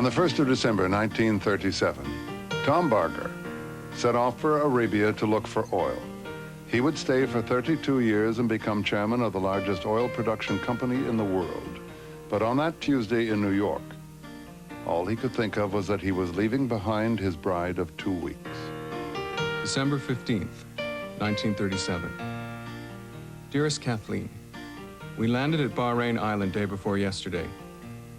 On the 1st of December, 1937, Tom Barger set off for Arabia to look for oil. He would stay for 32 years and become chairman of the largest oil production company in the world. But on that Tuesday in New York, all he could think of was that he was leaving behind his bride of 2 weeks. December 15th, 1937. Dearest Kathleen, we landed at Bahrain Island day before yesterday.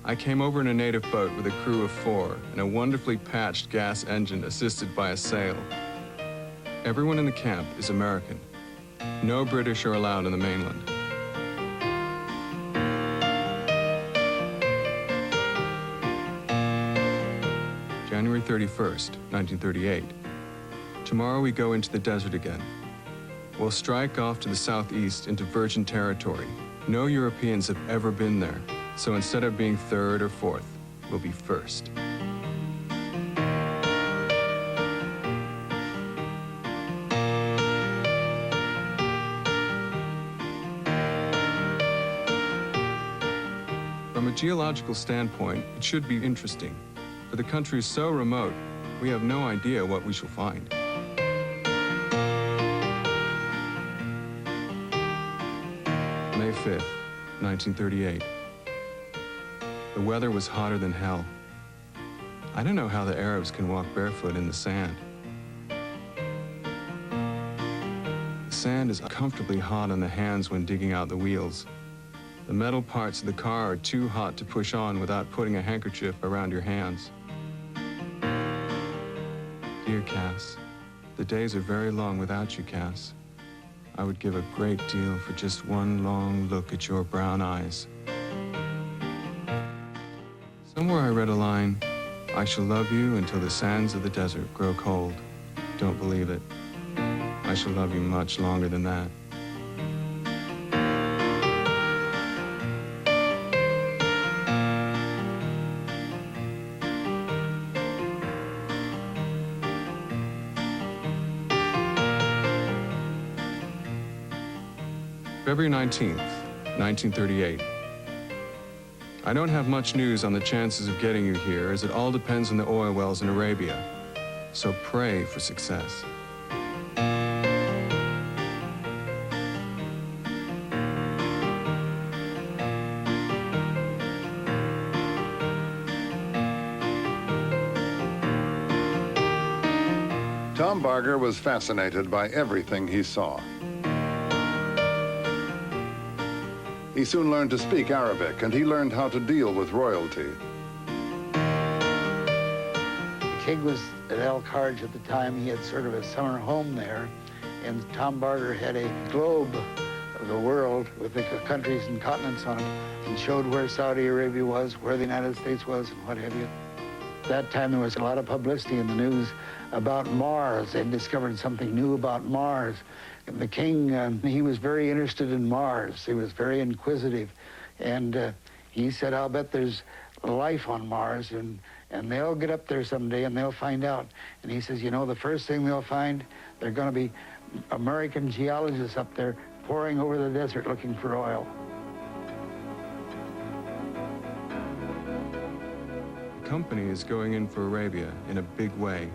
I came over in a native boat with a crew of 4 and a wonderfully patched gas engine assisted by a sail. Everyone in the camp is American. No British are allowed on the mainland. January 31st, 1938. Tomorrow we go into the desert again. We'll strike off to the southeast into Virgin Territory. No Europeans have ever been there, so instead of being 3rd or 4th, we'll be 1st. From a geological standpoint, it should be interesting. For the country is so remote, we have no idea what we shall find. May 5th, 1938. The weather was hotter than hell. I don't know how the Arabs can walk barefoot in the sand. The sand is uncomfortably hot on the hands when digging out the wheels. The metal parts of the car are too hot to push on without putting a handkerchief around your hands. Dear Cass, the days are very long without you, Cass. I would give a great deal for just one long look at your brown eyes. Somewhere I read a line, I shall love you until the sands of the desert grow cold. Don't believe it. I shall love you much longer than that. February 19th, 1938. I don't have much news on the chances of getting you here, as it all depends on the oil wells in Arabia. So pray for success. Tom Barger was fascinated by everything he saw. He soon learned to speak Arabic, and he learned how to deal with royalty. The king was at Al-Khali at the time. He had sort of a summer home there, and Tom Barger had a globe of the world with the countries and continents on it, and showed where Saudi Arabia was, where the United States was, and what have you. At that time, there was a lot of publicity in the news about Mars. They'd discovered something new about Mars. And the king, he was very interested in Mars. He was very inquisitive. And he said, I'll bet there's life on Mars, and they'll get up there someday and they'll find out. And he says, you know, the first thing they'll find, they're going to be American geologists up there poring over the desert looking for oil. The company is going in for Arabia in a big way.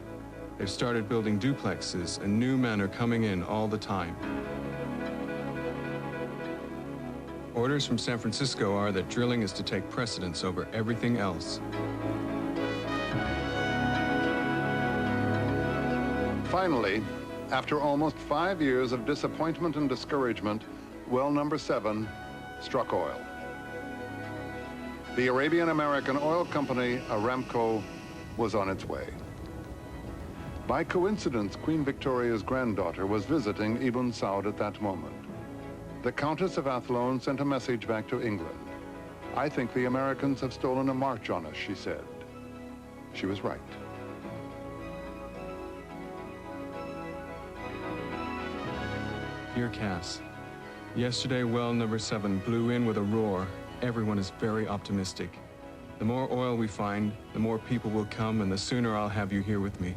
They've started building duplexes, and new men are coming in all the time. Orders from San Francisco are that drilling is to take precedence over everything else. Finally, after almost 5 years of disappointment and discouragement, well number 7 struck oil. The Arabian-American oil company, Aramco, was on its way. By coincidence, Queen Victoria's granddaughter was visiting Ibn Saud at that moment. The Countess of Athlone sent a message back to England. I think the Americans have stolen a march on us, she said. She was right. Dear Cass, yesterday well number 7 blew in with a roar. Everyone is very optimistic. The more oil we find, the more people will come, and the sooner I'll have you here with me.